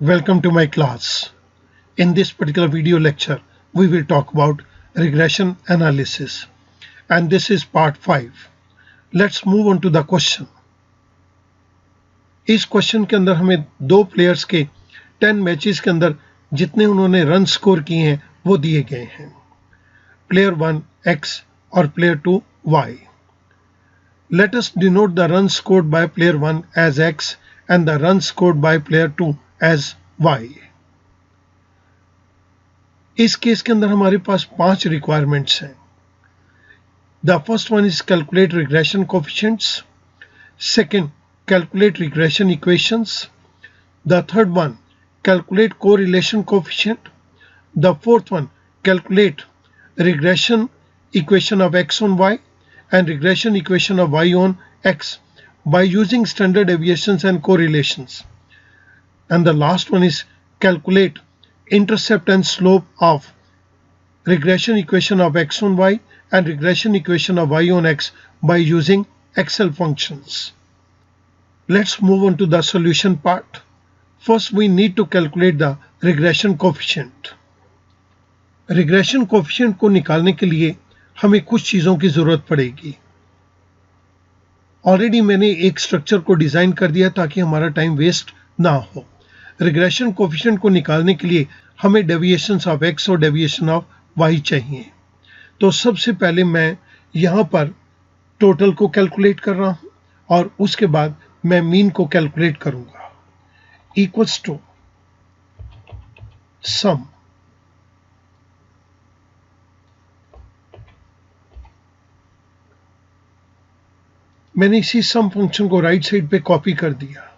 Welcome to my class. In this particular video lecture, we will talk about regression analysis, and this is part 5. Let's move on to the question. इस question के अंदर हमें दो players के 10 matches के अंदर जितने उन्होंने रन स्कोर किए हैं वो दिए गए हैं. प्लेयर 1 X और player 2 Y. Let us denote the runs scored by player 1 as X and the runs scored by player 2 as Y. इस केस के अंदर हमारे पास 5 रिक्वायरमेंट्स हैं. The first one is calculate regression coefficients. Second, calculate regression equations. The third one, calculate correlation coefficient. The fourth one, calculate regression equation of X on Y and regression equation of Y on X by using standard deviations and correlations. And the last one is calculate intercept and slope of regression equation of X on Y and regression equation of Y on X by using Excel functions. Let's move on to the solution part. First, we need to calculate the regression coefficient. Regression coefficient को निकालने के लिए हमें कुछ चीज़ों की ज़रूरत पड़ेगी. ऑलरेडी मैंने एक स्ट्रक्चर को डिज़ाइन कर दिया ताकि हमारा टाइम वेस्ट ना हो. रिग्रेशन कोफिशिएंट को निकालने के लिए हमें डेविएशंस ऑफ X और डेविएशन ऑफ Y चाहिए. तो सबसे पहले मैं यहाँ पर टोटल को कैलकुलेट कर रहा हूँ और उसके बाद मैं मीन को कैलकुलेट करूँगा. इक्वल्स टू सम मैंने इसी सम फंक्शन को राइट साइड पे कॉपी कर दिया.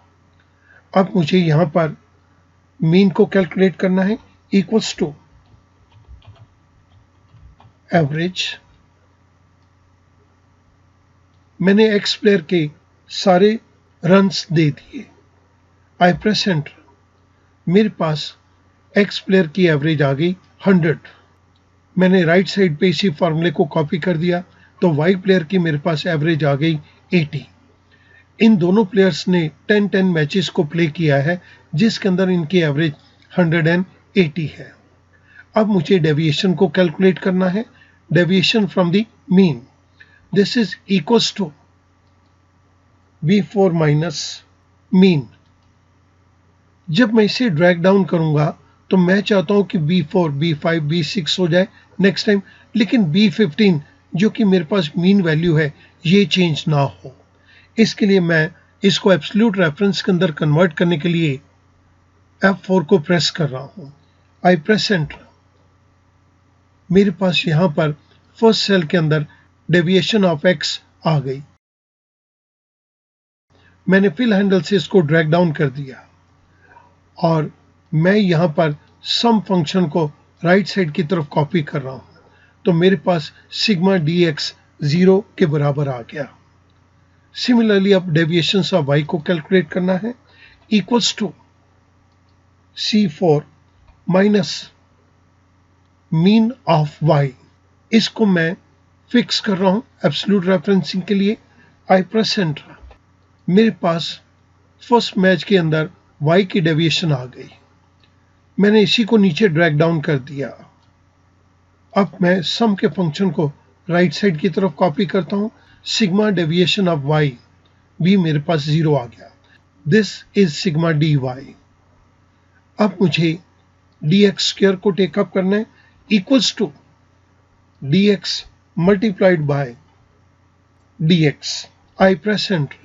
अब मुझे यहाँ पर मीन को कैलकुलेट करना है. Equals to average. मैंने X प्लेयर के सारे रन्स दे दिए. I press enter. मेरे पास X प्लेयर की एवरेज आ गई 100. मैंने राइट साइड पे इसी फॉर्मूले को कॉपी कर दिया तो Y प्लेयर की मेरे पास एवरेज आ गई 80. इन दोनों प्लेयर्स ने 10 मैचेस को प्ले किया है जिसके अंदर इनकी एवरेज 180 है. अब मुझे डेविएशन को कैलकुलेट करना है. Deviation from the mean. This is equals to V4 minus mean. जब मैं इसे ड्रैग डाउन करूंगा तो मैं चाहता हूं कि B4, B5, B6 हो जाए नेक्स्ट टाइम, लेकिन B15 जो कि मेरे पास मीन वैल्यू है ये चेंज ना हो. इसके लिए मैं इसको एब्सोल्यूट रेफरेंस के अंदर कन्वर्ट करने के लिए F4 को प्रेस कर रहा हूं. आई प्रेस एंटर. मेरे पास यहां पर फर्स्ट सेल के अंदर डेविएशन ऑफ X आ गई. मैंने फिल हैंडल से इसको ड्रैग डाउन कर दिया और मैं यहां पर सम फंक्शन को राइट साइड की तरफ कॉपी कर रहा हूं. तो मेरे पास सिग्मा dx 0 के बराबर आ गया. सिमिलरली अब डेविएशंस ऑफ Y को कैलकुलेट करना है. Equals to C4 minus mean of Y. इसको मैं फिक्स कर रहा हूं एब्सोल्यूट रेफरेंसिंग के लिए. आई प्रेस एंटर. मेरे पास फर्स्ट मैच के अंदर Y की डेविएशन आ गई. मैंने इसी को नीचे ड्रैग डाउन कर दिया. अब मैं सम के फंक्शन को राइट साइड की तरफ कॉपी करता हूं. सिग्मा डेविएशन ऑफ Y भी मेरे पास 0 आ गया. This is sigma dy. अब मुझे dx स्क्वायर को टेकअप करना है. Equals to dx multiplied by dx. I press enter.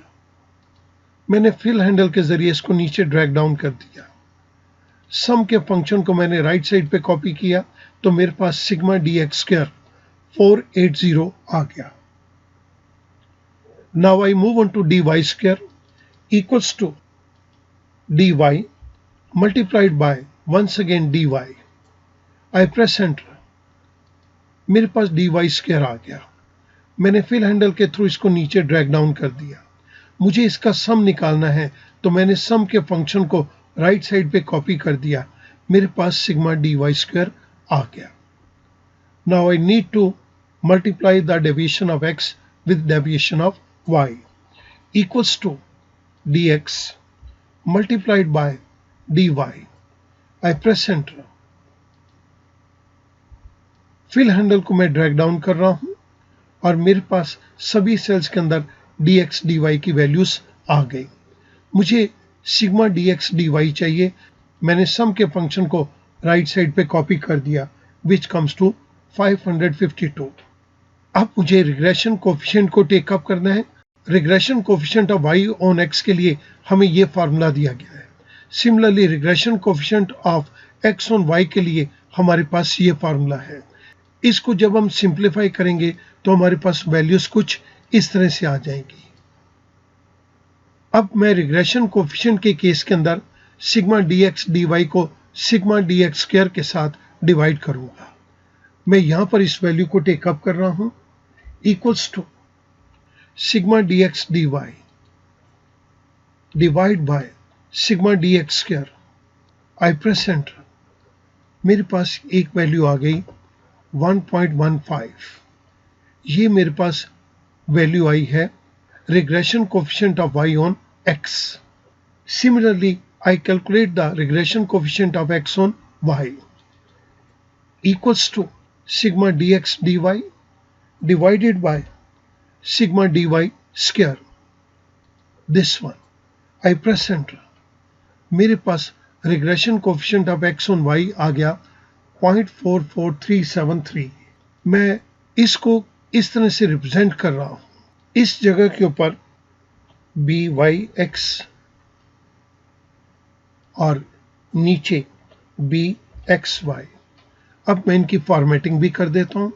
मैंने फिल हैंडल के जरिए इसको नीचे ड्रैग डाउन कर दिया. सम के फंक्शन को मैंने राइट साइड पे कॉपी किया तो मेरे पास सिग्मा dx स्क्वायर 480 आ गया. Now I move on to dy square equals to dy multiplied by once again dy. I press enter. मेरे पास dy स्क्वायर आ गया. मैंने फिल हैंडल के थ्रू इसको नीचे ड्रैग डाउन कर दिया. मुझे इसका सम निकालना है तो मैंने सम के फंक्शन को राइट साइड पे कॉपी कर दिया. मेरे पास सिग्मा dy स्क्वायर आ गया. Now I need to multiply the deviation of X with deviation of Y equals to dx multiplied by dy. I press enter. Fill handle को मैं drag down कर रहा हूं और मेरे पास सभी सेल्स के अंदर dx dy की वैल्यूज आ गई। मुझे सिग्मा dx dy चाहिए। मैंने सम के फंक्शन को राइट साइड पे कॉपी कर दिया, विच कम्स टू 552। अब मुझे रिग्रेशन कोफिशिएंट को टेकअप करना है। Regression coefficient of y on x के लिए हमें ये फार्मूला दिया गया है। Similarly regression coefficient of x on y के लिए हमारे पास ये फार्मूला है। इसको जब हम सिंप्लीफाई करेंगे तो हमारे पास वैल्यूज कुछ इस तरह से आ जाएंगी। अब मैं रिग्रेशन कोफिशिएंट के केस के अंदर सिग्मा dx dy को सिग्मा dx स्क्वायर के साथ डिवाइड करूंगा। मैं यहां पर इस वैल्यू को टेकअप कर रहा हूं, equals to sigma dx dy divide by sigma dx square. I press enter. मेरे पास एक वैल्यू आ गई 1.15। ये मेरे पास वैल्यू आई है regression coefficient of y on x. Similarly, I calculate the regression coefficient of x on y equals to sigma dx dy divided by sigma dy square. This one. I press enter. मेरे पास regression coefficient of x on y आ गया 0.44373। मैं इसको इस तरह से represent कर रहा हूं। इस जगह के ऊपर BYX और नीचे BXY। अब मैं इनकी फॉर्मेटिंग भी कर देता हूं।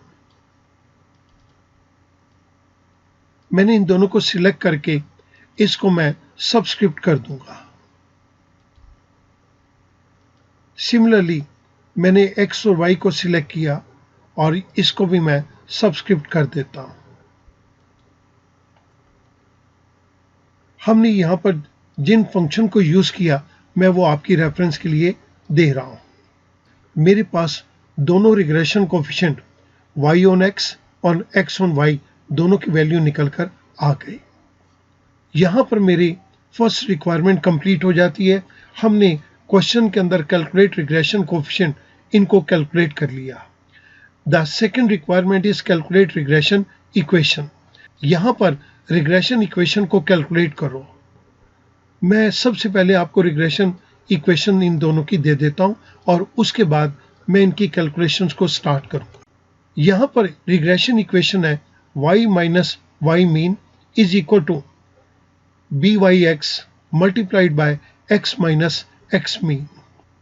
मैंने इन दोनों को सिलेक्ट करके इसको मैं सबस्क्रिप्ट कर दूंगा। सिमिलरली मैंने X और Y को सिलेक्ट किया और इसको भी मैं सबस्क्रिप्ट कर देता हूं। हमने यहां पर जिन फंक्शन को यूज किया मैं वो आपकी रेफरेंस के लिए दे रहा हूं। मेरे पास दोनों regression coefficient y on x और x ऑन y दोनों की वैल्यू निकल कर आ गई। यहां पर मेरी फर्स्ट रिक्वायरमेंट कंप्लीट हो जाती है। हमने क्वेश्चन के अंदर कैलकुलेट रिग्रेशन कोफिशिएंट इनको कैलकुलेट कर लिया। The second requirement is calculate regression equation. यहां पर रिग्रेशन इक्वेशन को कैलकुलेट करो। मैं सबसे पहले आपको रिग्रेशन इक्वेशन इन दोनों की दे देता हूं और उसके बाद मैं इनकी कैलकुलेशंस को स्टार्ट करूंगा। यहां पर रिग्रेशन इक्वेशन है y minus y mean is equal to byx multiplied by x minus x mean.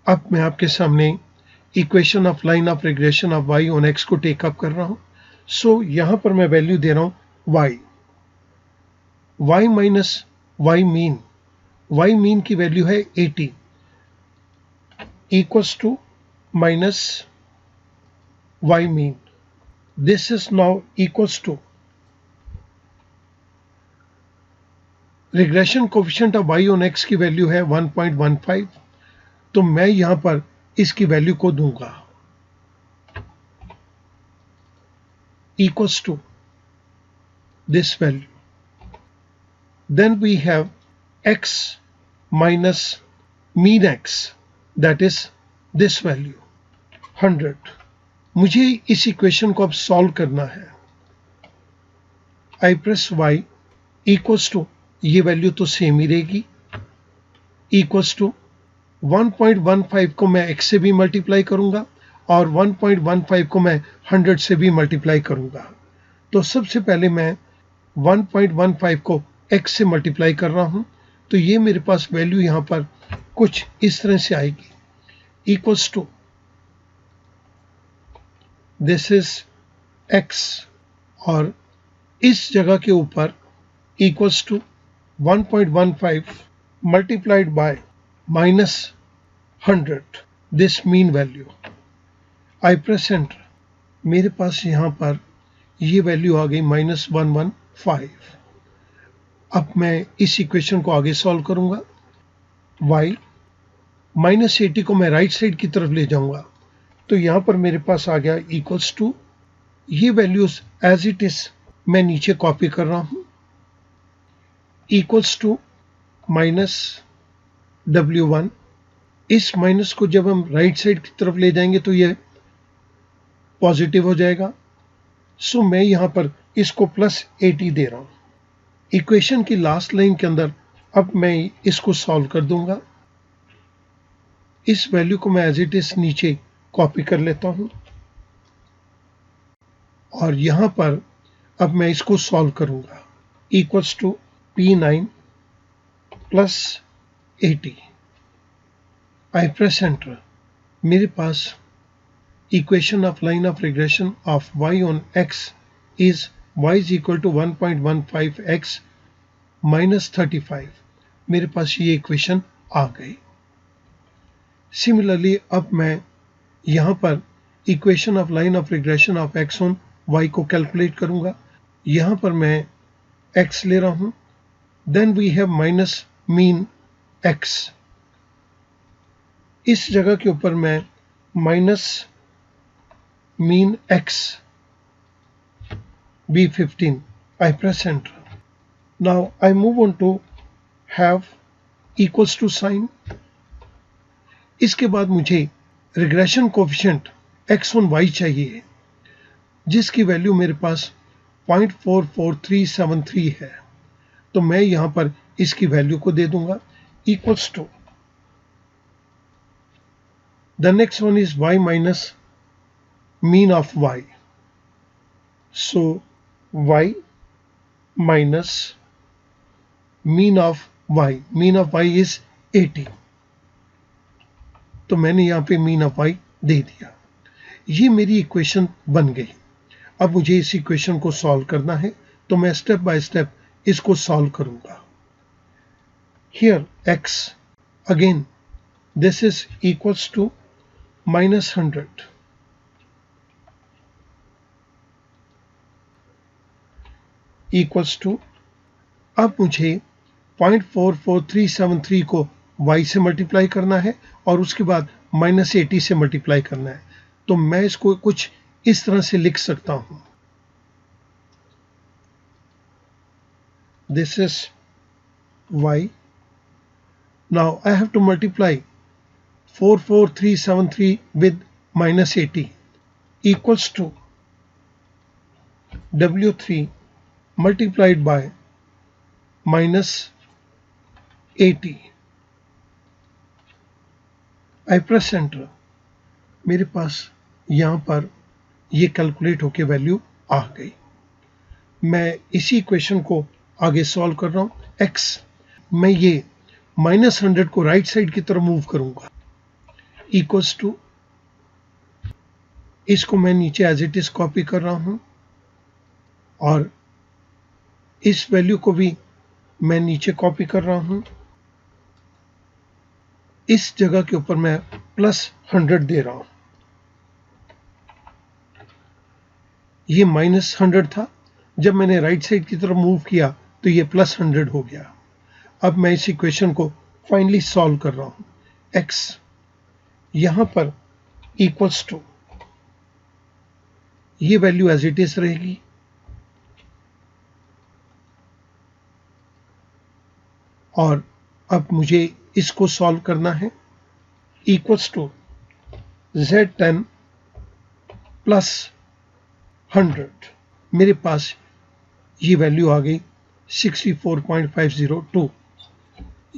अब मैं आपके सामने equation of line of regression of y on x को टेकअप कर रहा हूं। सो यहां पर मैं वैल्यू दे रहा हूं y माइनस y मीन की वैल्यू है 80 equals to minus y mean. This is now equals to regression coefficient of y on x की वैल्यू है 1.15। तो मैं यहां पर इसकी वैल्यू को दूंगा equals to this value. Then we have x minus mean x, that is this value 100। मुझे इस इक्वेशन को अब सॉल्व करना है। I press y equals to ये वैल्यू तो सेम ही रहेगी इक्वल्स टू 1.15 को मैं x से भी मल्टीप्लाई करूंगा और 1.15 को मैं 100 से भी मल्टीप्लाई करूंगा। तो सबसे पहले मैं 1.15 को x से मल्टीप्लाई कर रहा हूं तो ये मेरे पास वैल्यू यहां पर कुछ इस तरह से आएगी equals to this is x और इस जगह के ऊपर equals to 1.15 multiplied by minus 100 this mean value. I press enter. मेरे पास यहां पर ये वैल्यू आ गई -115। अब मैं इस इक्वेशन को आगे सॉल्व करूंगा। y -80 को मैं राइट साइड की तरफ ले जाऊंगा तो यहां पर मेरे पास आ गया इक्वल्स टू ये वैल्यूज एज इट इज मैं नीचे कॉपी कर रहा हूं इक्वल्स टू -w1 इस माइनस को जब हम राइट साइड की तरफ ले जाएंगे तो ये पॉजिटिव हो जाएगा। सो मैं यहां पर इसको +80 दे रहा हूं। इक्वेशन की लास्ट लाइन के अंदर अब मैं इसको सॉल्व कर दूंगा। इस वैल्यू को मैं एज इट इज नीचे कॉपी कर लेता हूं और यहां पर अब मैं इसको सॉल्व करूंगा। Equals to P9 + 80। I press enter. मेरे पास equation of line of regression of y on x is y is equal to 1.15x minus 35। मेरे पास ये इक्वेशन आ गई। सिमिलरली अब मैं यहाँ पर equation of line of regression of x on y को कैलकुलेट करूँगा। यहाँ पर मैं x ले रहा हूँ, then we have minus mean x। इस जगह के ऊपर मैं minus mean x B15। I press enter. Now I move on to have equals to sign। इसके बाद मुझे regression coefficient x on y चाहिए जिसकी वैल्यू मेरे पास 0.44373 है। तो मैं यहां पर इसकी वैल्यू को दे दूंगा equals to the next one is y minus mean of y। So y minus mean of y, mean of y is 80। तो मैंने यहाँ पे mean of y दे दिया। ये मेरी इक्वेशन बन गई। अब मुझे इस इक्वेशन को सॉल्व करना है, तो मैं स्टेप बाय स्टेप इसको सॉल्व करूंगा। Here x again this is equals to -100 equals to, अब मुझे 0.44373 को y से मल्टीप्लाई करना है और उसके बाद -80 से मल्टीप्लाई करना है। तो मैं इसको कुछ इस तरह से लिख सकता हूं। This is y। Now I have to multiply 44373 with -80 equals to W3 multiplied by -80। I press enter। मेरे पास यहाँ पर ये कैलकुलेट होके वैल्यू आ गई। मैं इसी इक्वेशन को आगे सॉल्व कर रहा हूँ। x मैं ये -100 को राइट साइड की तरफ मूव करूंगा इक्वल्स टू, इसको मैं नीचे एज इट इज कॉपी कर रहा हूँ और इस वैल्यू को भी मैं नीचे कॉपी कर रहा हूं। इस जगह के ऊपर मैं +100 दे रहा हूं। ये -100 था, जब मैंने राइट साइड की तरफ मूव किया तो ये +100 हो गया। अब मैं इस इक्वेशन को फाइनली सॉल्व कर रहा हूं। x यहां पर इक्वल्स टू, ये वैल्यू एज इट इज रहेगी और अब मुझे इसको सॉल्व करना है इक्वल्स टू Z10 + 100। मेरे पास ये वैल्यू आ गई 64.502।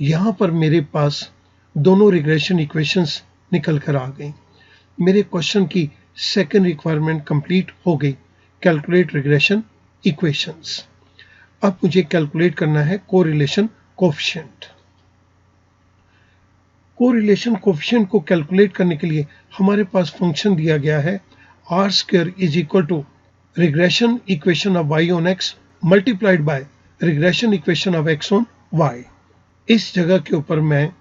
यहाँ पर मेरे पास दोनों रिग्रेशन इक्वेशंस निकल कर आ गई। मेरे क्वेश्चन की सेकंड रिक्वायरमेंट कंप्लीट हो गई, कैलकुलेट रिग्रेशन इक्वेशंस। अब मुझे कैलकुलेट करना है कोरिलेशन कोफिशिएंट। कोरिलेशन कोफिशिएंट को कैलकुलेट करने के लिए हमारे पास फंक्शन दिया गया है r² is equal to regression equation of y on x multiplied by regression equation of x on y। इस जगह के ऊपर मैं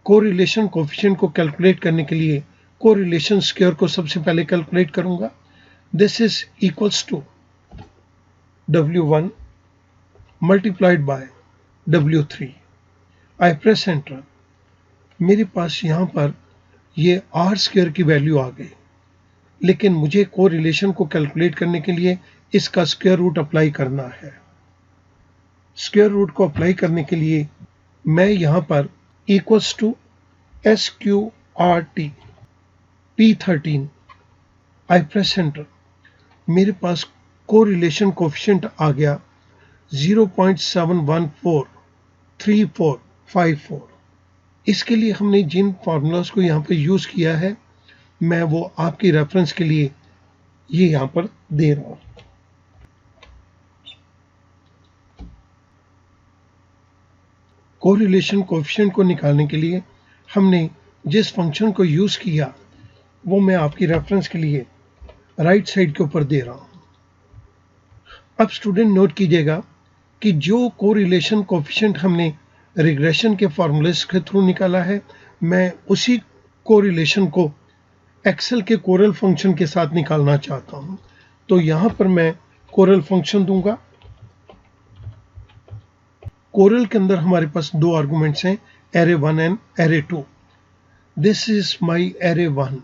कोरिलेशन कोफिशिएंट को कैलकुलेट करने के लिए कोरिलेशन स्क्वायर को सबसे पहले कैलकुलेट करूंगा। This is equals to W1 multiplied by W3। I press enter. मेरे पास यहाँ पर ये r² की वैल्यू आ गई, लेकिन मुझे कोरिलेशन को कैलकुलेट करने के लिए इसका स्क्वायर रूट अप्लाई करना है। स्क्वायर रूट को अप्लाई करने के लिए मैं यहाँ पर equals to SQRT P13 I press enter. मेरे पास कोरिलेशन कोफिशिएंट आ गया 0.7143454। इसके लिए हमने जिन फार्मूलाज को यहाँ पे यूज किया है मैं वो आपकी रेफरेंस के लिए ये यहाँ पर दे रहा हूँ। कोरिलेशन कोफिशिएंट को निकालने के लिए हमने जिस फंक्शन को यूज किया वो मैं आपकी रेफरेंस के लिए राइट साइड के ऊपर दे रहा हूं। अब स्टूडेंट नोट कीजिएगा कि जो कोरिलेशन कोफिशिएंट हमने रिग्रेशन के फॉर्मूलेस के थ्रू निकाला है मैं उसी कोरिलेशन को एक्सेल के कोरल फंक्शन के साथ निकालना चाहता हूं। तो यहां पर मैं कोरल फंक्शन दूंगा। कोरल के अंदर हमारे पास दो आर्गुमेंट्स हैं, array1 and array2। This is my array1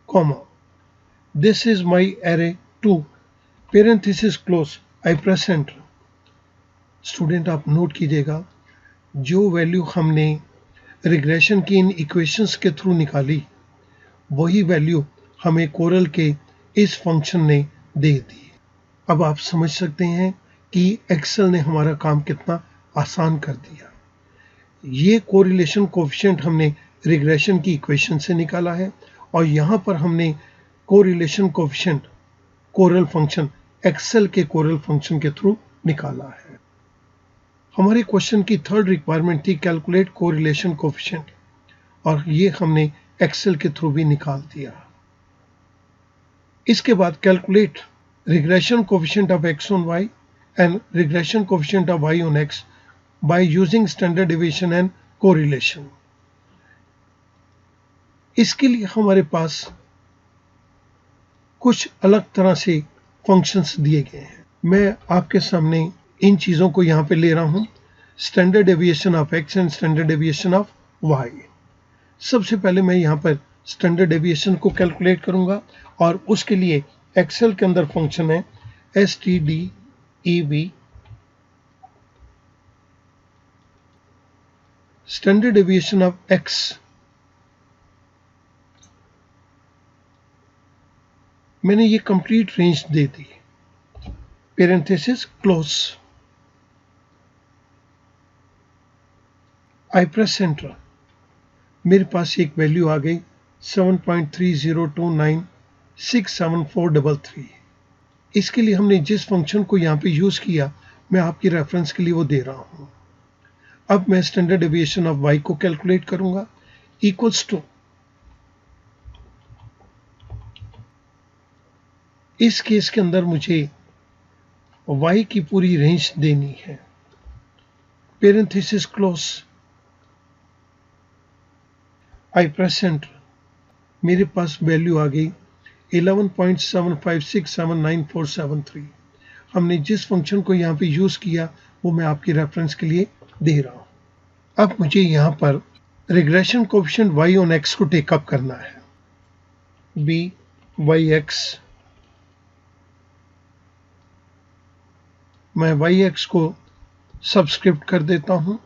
comma this is my array2 parenthesis close I press enter। Student आप नोट कीजिएगा जो वैल्यू हमने रिग्रेशन की इन इक्वेशंस के थ्रू निकाली वही वैल्यू हमें कोरल के इस फंक्शन ने दे दी। अब आप समझ सकते हैं कि एक्सेल ने हमारा काम कितना आसान कर दिया। ये कोरिलेशन कोफिशिएंट हमने रिग्रेशन की इक्वेशन से निकाला है और यहाँ पर हमने correlation coefficient correl function Excel के कोरल फंक्शन के थ्रू निकाला है। हमारे क्वेश्चन की थर्ड रिक्वायरमेंट थी कैलकुलेट कोरिलेशन कोफिशिएंट और ये हमने एक्सेल के थ्रू भी निकाल दिया। इसके बाद calculate regression coefficient of x on y and regression coefficient of y on x by using standard deviation and correlation। इसके लिए हमारे पास कुछ अलग तरह से फंक्शंस दिए गए हैं। मैं आपके सामने इन चीजों को यहाँ पे ले रहा हूँ, standard deviation of x and standard deviation of y। सबसे पहले मैं यहाँ पर स्टैंडर्ड डेविएशन को कैलकुलेट करूंगा और उसके लिए एक्सेल के अंदर फंक्शन है stdev standard deviation of x। मैंने ये complete range they the, parenthesis close I press enter. मेरे पास एक वैल्यू आ गई 7.3029674333। इसके लिए हमने जिस फंक्शन को यहाँ पे यूज किया मैं आपकी रेफरेंस के लिए वो दे रहा हूँ। अब मैं स्टैंडर्ड डेविएशन ऑफ y को कैलकुलेट करूंगा इक्वल्स टू, इस केस के अंदर मुझे y की पूरी रेंज देनी है, parenthesis close I press enter. मेरे पास वैल्यू आ गई 11.75679473। हमने जिस फंक्शन को यहाँ पे यूज किया वो मैं आपकी रेफरेंस के लिए दे रहा हूं। अब मुझे यहाँ पर regression coefficient y on x को टेकअप करना है, by(x). मैं y(x) को सब्सक्रिप्ट कर देता हूं।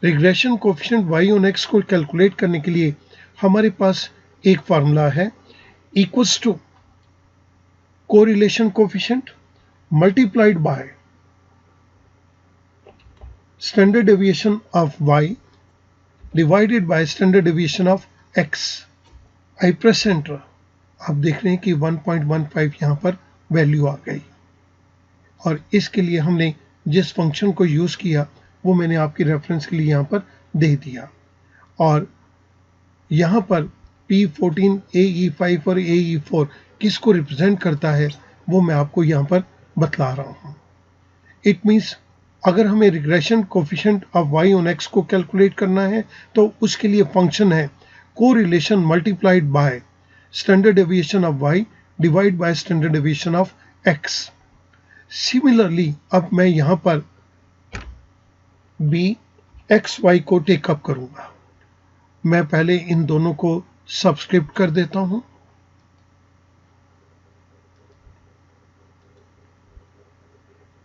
Regression coefficient y on x को कैलकुलेट करने के लिए हमारे पास एक फार्मूला है, equals to correlation coefficient multiplied by standard deviation of y divided by standard deviation of x। I press enter। आप देख रहे हैं कि 1.15 यहाँ पर वैल्यू आ गई और इसके लिए हमने जिस फंक्शन को यूज किया वो मैंने आपकी रेफरेंस के लिए यहाँ पर दे दिया और यहाँ पर P14 AE5 और AE4 किसको रिप्रेजेंट करता है वो मैं आपको यहाँ पर बतला रहा हूँ। इट मीन्स अगर हमें regression coefficient of y on x को कैलकुलेट करना है तो उसके लिए फंक्शन है correlation multiplied by standard deviation of y divide by standard deviation of x। Similarly अब मैं यहाँ पर bxy को टेकअप करूंगा। मैं पहले इन दोनों को सब्सक्रिप्ट कर देता हूं।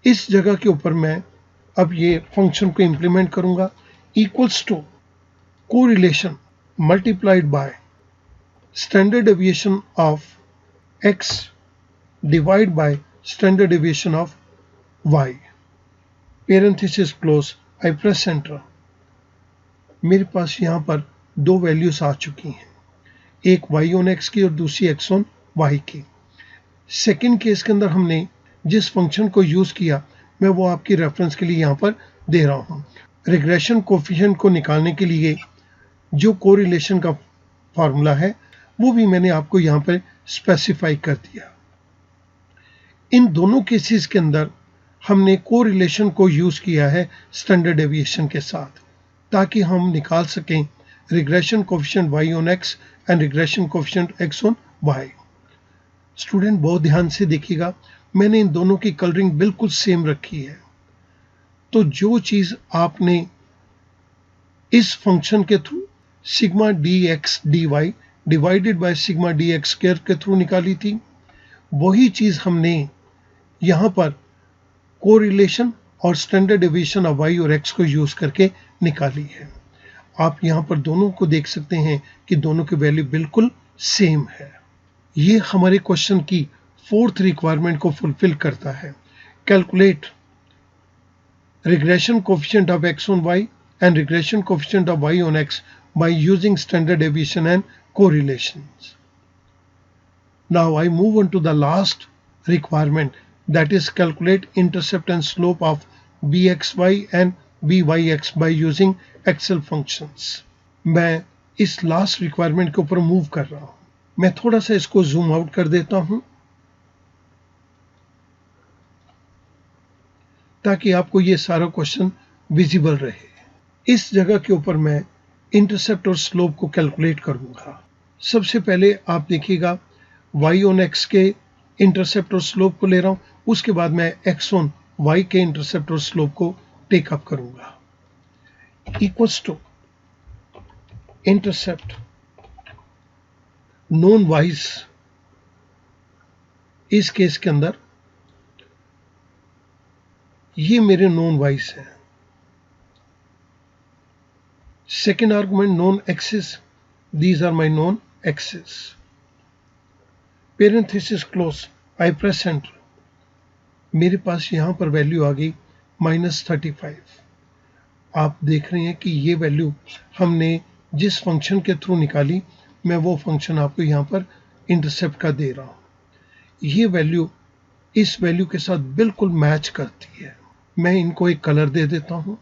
इस जगह के ऊपर मैं अब ये फंक्शन को इंप्लीमेंट करूंगा equals to correlation multiplied by standard deviation of x divided by standard deviation of y. Parenthesis close. I press enter. मेरे पास यहाँ पर दो वैल्यूज आ चुकी हैं, एक y on x की और दूसरी x on y की। सेकेंड केस के अंदर हमने जिस फंक्शन को यूज किया मैं वो आपकी रेफरेंस के लिए यहाँ पर दे रहा हूँ। रिग्रेशन कोफिशिएंट को निकालने के लिए जो कोरिलेशन का फॉर्मूला है वो भी मैंने आपको यहाँ पर स्पेसिफाई कर दिया। इन दोनों केसेस के अंदर हमने कोरिलेशन को यूज किया है स्टैंडर्ड डेविएशन के साथ, ताकि हम निकाल सकें regression coefficient y on x and regression coefficient x on y। Student बहुत ध्यान से देखिएगा, मैंने इन दोनों की कलरिंग बिल्कुल सेम रखी है। तो जो चीज आपने इस फंक्शन के through sigma dx dy divided by sigma dx square के थ्रू निकाली थी, वही चीज हमने यहाँ पर कोरिलेशन और स्टैंडर्ड डेविएशन ऑफ y और x को यूज करके निकाली है। आप यहाँ पर दोनों को देख सकते हैं कि दोनों की वैल्यू बिल्कुल सेम है। ये हमारे क्वेश्चन की फोर्थ रिक्वायरमेंट को फुलफिल करता है। Calculate regression coefficient of x on y and regression coefficient of y on x by using standard deviation and correlations. Now I move on to the last requirement, that is calculate intercept and slope of bxy and byx by using Excel functions. मैं इस last requirement के ऊपर move कर रहा हूं। मैं थोड़ा सा इसको जूम आउट कर देता हूं ताकि आपको ये सारा क्वेश्चन विजिबल रहे। इस जगह के ऊपर मैं इंटरसेप्ट और स्लोप को कैलकुलेट करूंगा। सबसे पहले आप देखिएगा y on x के इंटरसेप्ट और स्लोप को ले रहा हूं, उसके बाद मैं x on y के इंटरसेप्ट और स्लोप को टेक अप करूंगा। Equals to intercept known y's, इस केस के अंदर ये मेरे नोन वाइज हैं। Second argument known x's, these are my known x's. Parenthesis close, I press enter. मेरे पास यहाँ पर वैल्यू आ गई -35। आप देख रहे हैं कि ये वैल्यू हमने जिस फंक्शन के थ्रू निकाली, मैं वो फंक्शन आपको यहाँ पर इंटरसेप्ट का दे रहा हूँ। ये वैल्यू इस वैल्यू के साथ बिल्कुल मैच करती है। मैं इनको एक कलर दे देता हूँ।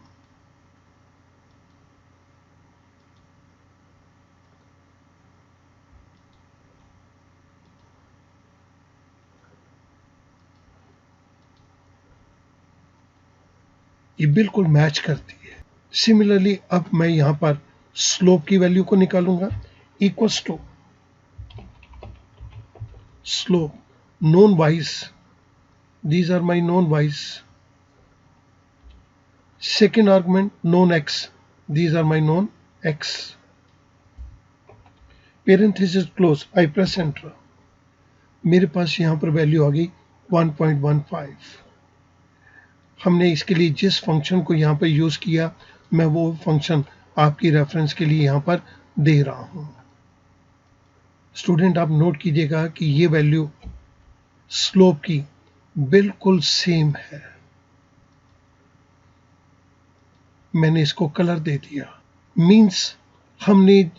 ये बिल्कुल मैच करती है। सिमिलरली अब मैं यहां पर स्लोप की वैल्यू को निकालूंगा। Equals to slope known y's, these are my known y's. Second argument known x, these are my known x. Parenthesis close, I press enter. मेरे पास यहां पर वैल्यू आ गई 1.15। हमने इसके लिए जिस फंक्शन को यहाँ पर यूज किया, मैं वो फंक्शन आपकी रेफरेंस के लिए यहाँ पर दे रहा हूं। स्टूडेंट आप नोट कीजिएगा कि ये वैल्यू स्लोप की बिल्कुल सेम है। मैंने इसको कलर दे दिया, मींस हमने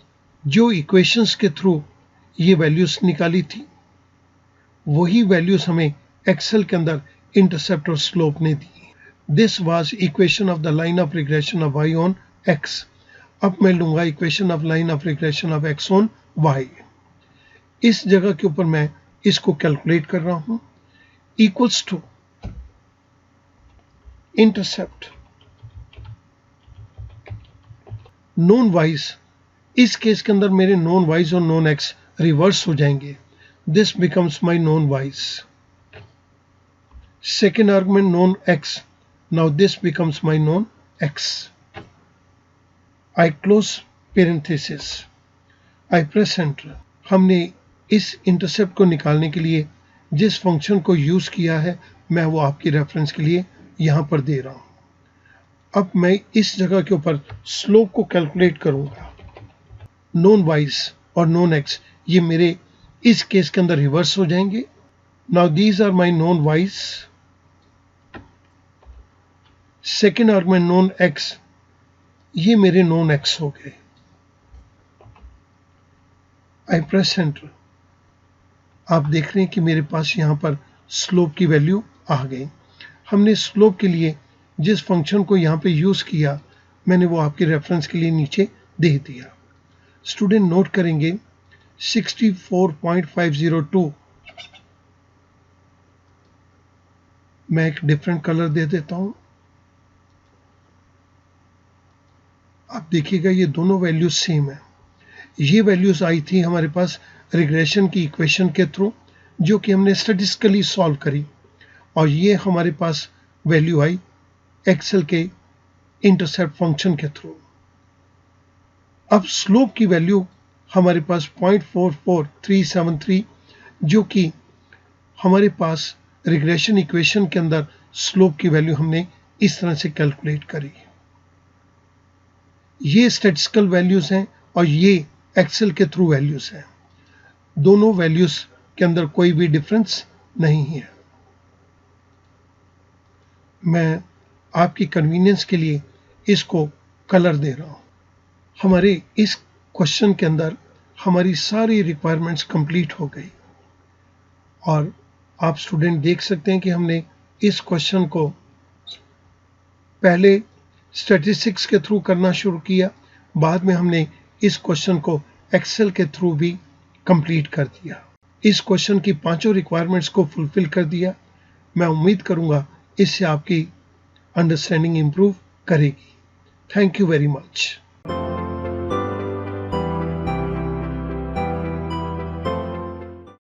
जो इक्वेशंस के थ्रू ये वैल्यूज निकाली थी, वही वैल्यूज हमें एक्सेल के अंदर इंटरसेप्ट और स्लोप ने दी। This was equation of the line of regression of y on x. अब मैं लूंगा equation of line of regression of x on y। इस जगह के ऊपर मैं इसको कैलकुलेट कर रहा हूं। Equals to intercept known y's, इस केस के अंदर मेरे नोन वाइज और नोन x रिवर्स हो जाएंगे। This becomes my known y's. Second argument known x, now this becomes my known x. I close parenthesis, I press enter. हमने इस intercept को निकालने के लिए जिस फंक्शन को यूज किया है, मैं वो आपकी रेफरेंस के लिए यहां पर दे रहा हूं। अब मैं इस जगह के ऊपर स्लोप को कैलकुलेट करूंगा। नोन वाइज और नोन एक्स ये मेरे इस केस के अंदर रिवर्स हो जाएंगे। Now these are my known y's, second are my known x, ये मेरे नोन एक्स हो गए। I press enter. आप देख रहे हैं कि मेरे पास यहां पर स्लोप की वैल्यू आ गई। हमने स्लोप के लिए जिस फंक्शन को यहां पे यूज किया मैंने वो आपके रेफरेंस के लिए नीचे दे दिया। स्टूडेंट नोट करेंगे 64.502, मैं एक डिफरेंट कलर दे देता हूं। आप देखिएगा ये दोनों वैल्यूज सेम है। ये वैल्यूज आई थी हमारे पास रिग्रेशन की इक्वेशन के थ्रू, जो कि हमने स्टैटिस्टिकली सॉल्व करी, और ये हमारे पास वैल्यू आई एक्सेल के इंटरसेप्ट फंक्शन के थ्रू। अब स्लोप की वैल्यू हमारे पास 0.44373, जो कि हमारे पास रिग्रेशन इक्वेशन के अंदर स्लोप की वैल्यू हमने इस तरह से कैलकुलेट करी। ये स्टैटिस्टिकल वैल्यूज हैं और ये एक्सेल के थ्रू वैल्यूज हैं। दोनों वैल्यूज के अंदर कोई भी डिफरेंस नहीं है। मैं आपकी कन्वीनियंस के लिए इसको कलर दे रहा हूं। हमारे इस क्वेश्चन के अंदर हमारी सारी रिक्वायरमेंट्स कंप्लीट हो गई, और आप स्टूडेंट देख सकते हैं कि हमने इस क्वेश्चन को पहले स्टैटिस्टिक्स के थ्रू करना शुरू किया, बाद में हमने इस क्वेश्चन को एक्सेल के थ्रू भी कंप्लीट कर दिया। इस क्वेश्चन की पांचों रिक्वायरमेंट्स को फुलफिल कर दिया। मैं उम्मीद करूंगा इससे आपकी अंडरस्टैंडिंग इंप्रूव करेगी। Thank you very much.